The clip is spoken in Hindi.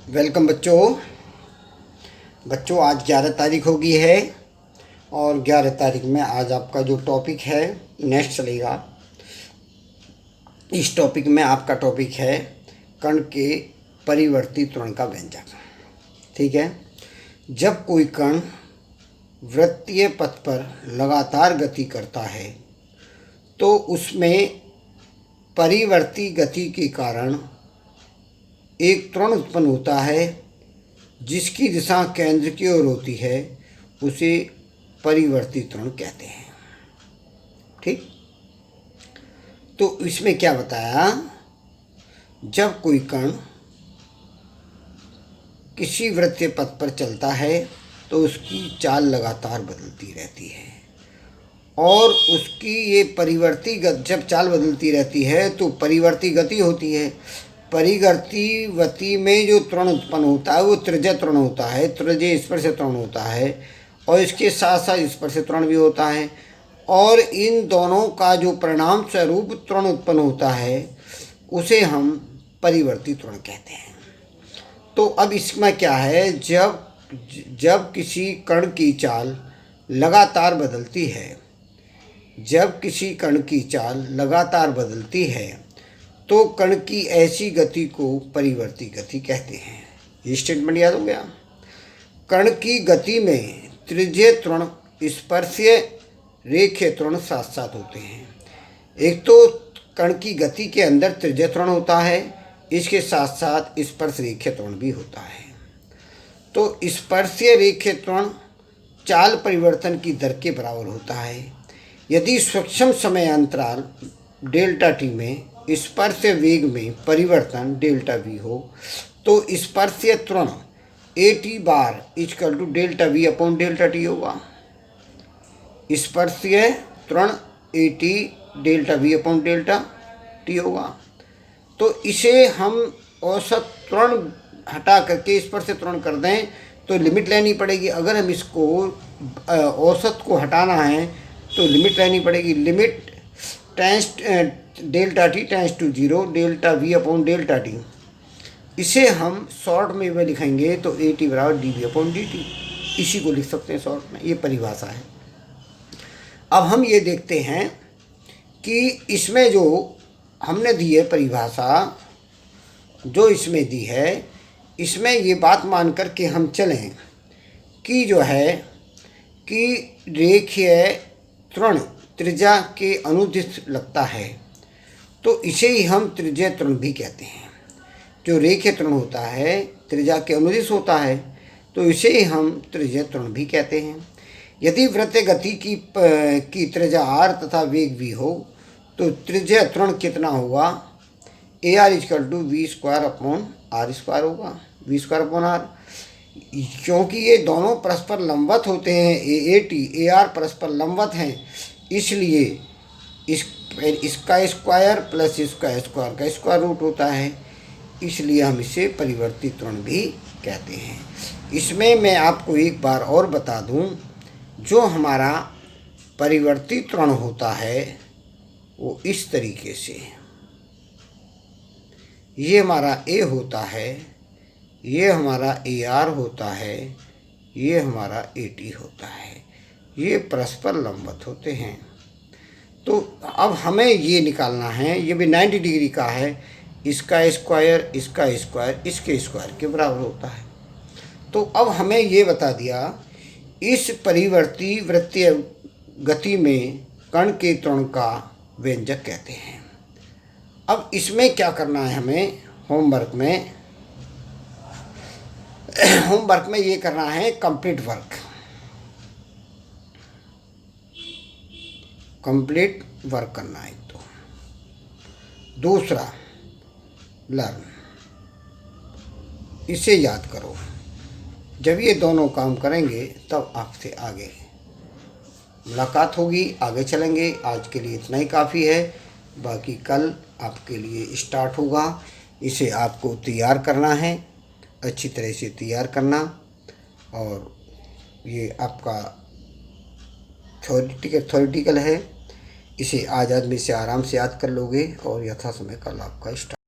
वेलकम बच्चों आज 11 तारीख हो गई है और 11 तारीख में आज आपका जो टॉपिक है नेक्स्ट चलेगा। इस टॉपिक में आपका टॉपिक है कण के परिवर्ती त्वरण का व्यंजक। ठीक है। जब कोई कण वृत्तीय पथ पर लगातार गति करता है तो उसमें परिवर्ती गति के कारण एक त्वरण उत्पन्न होता है जिसकी दिशा केंद्र की ओर होती है, उसे परिवर्ती त्वरण कहते हैं। ठीक। तो इसमें क्या बताया, जब कोई कण किसी वृत्तीय पथ पर चलता है तो उसकी चाल लगातार बदलती रहती है और उसकी ये परिवर्ती गति, जब चाल बदलती रहती है तो परिवर्ती गति होती है। परिवर्ती गति में जो त्वरण उत्पन्न होता है वो त्रिज्य त्वरण होता है, त्रिज्य स्पर्श त्वरण होता है और इसके साथ साथ स्पर्श त्वरण भी होता है और इन दोनों का जो परिणाम स्वरूप त्वरण उत्पन्न होता है उसे हम परिवर्ती त्वरण कहते हैं। तो अब इसमें क्या है, जब किसी कण की चाल लगातार बदलती है, जब किसी कण की चाल लगातार बदलती है तो कण की ऐसी गति को परिवर्ती गति कहते हैं। ये स्टेटमेंट याद हो गया। कण की गति में त्रिज्य त्वरण, स्पर्शीय रेखीय त्वरण साथ साथ होते हैं। एक तो कण की गति के अंदर त्रिज्य त्वरण होता है, इसके साथ साथ स्पर्श रेखीय त्वरण भी होता है। तो स्पर्शीय रेखीय त्वरण चाल परिवर्तन की दर के बराबर होता है। यदि सूक्ष्म समय अंतराल डेल्टा टी में स्पर्शीय वेग में परिवर्तन डेल्टा वी हो तो स्पर्शीय त्वरण a t bar equal to delta v upon delta t होगा। स्पर्शीय त्वरण a t delta v upon delta t होगा। तो इसे हम औसत त्वरण हटा करके स्पर्शीय त्वरण कर दें तो लिमिट लेनी पड़ेगी। अगर हम इसको औसत को हटाना है तो लिमिट लेनी पड़ेगी। Limit tends delta t tends to 0 delta v upon delta t. इसे हम शॉर्ट में भी लिखेंगे तो ए टी बराबर d v upon d t, इसी को लिख सकते हैं शॉर्ट में। ये परिभाषा है। अब हम ये देखते हैं कि इसमें जो हमने दी है परिभाषा, जो इसमें दी है, इसमें ये बात मान कर के हम चलें कि जो है कि रेखीय त्वरण त्रिज्या के अनुदिश लगता है तो इसे ही हम त्रिज्य त्वरण भी कहते हैं। जो रेखीय त्वरण होता है त्रिज्या के अनुदिश होता है तो इसे ही हम त्रिज्य त्वरण भी कहते हैं। यदि वृत्तीय गति की त्रिज्या r तथा वेग v हो तो त्रिज्य त्वरण कितना होगा, a r equal to v square upon r square होगा, वी स्क्वायर अपॉन आर। क्योंकि ये दोनों परस्पर लंबवत होते हैं, ए टी ए आर परस्पर लंबवत हैं, इसलिए इसका स्क्वायर प्लस इसका स्क्वायर का स्क्वायर रूट होता है, इसलिए हम इसे परिवर्ती त्वरण भी कहते हैं। इसमें मैं आपको एक बार और बता दूं, जो हमारा परिवर्ती त्वरण होता है वो इस तरीके से, ये हमारा ए होता है, ये हमारा ए आर होता है, ये हमारा ए टी होता है, ये परस्पर लंबवत होते हैं। तो अब हमें ये निकालना है, ये भी 90 डिग्री का है, इसका स्क्वायर इसके स्क्वायर के बराबर होता है। तो अब हमें ये बता दिया इस परिवर्ती वृत्तीय गति में कण के त्वरण का व्यंजक कहते हैं। अब इसमें क्या करना है हमें, होमवर्क में ये करना है कंप्लीट वर्क करना है। तो दूसरा लर्न, इसे याद करो। जब ये दोनों काम करेंगे तब आपसे आगे मुलाकात होगी, आगे चलेंगे। आज के लिए इतना ही काफ़ी है, बाकी कल आपके लिए स्टार्ट होगा। इसे आपको तैयार करना है, अच्छी तरह से तैयार करना, और ये आपका थ्योरेटिकल है। इसे आज में से आराम से याद कर लोगे और यथासमय कल आपका स्टार्ट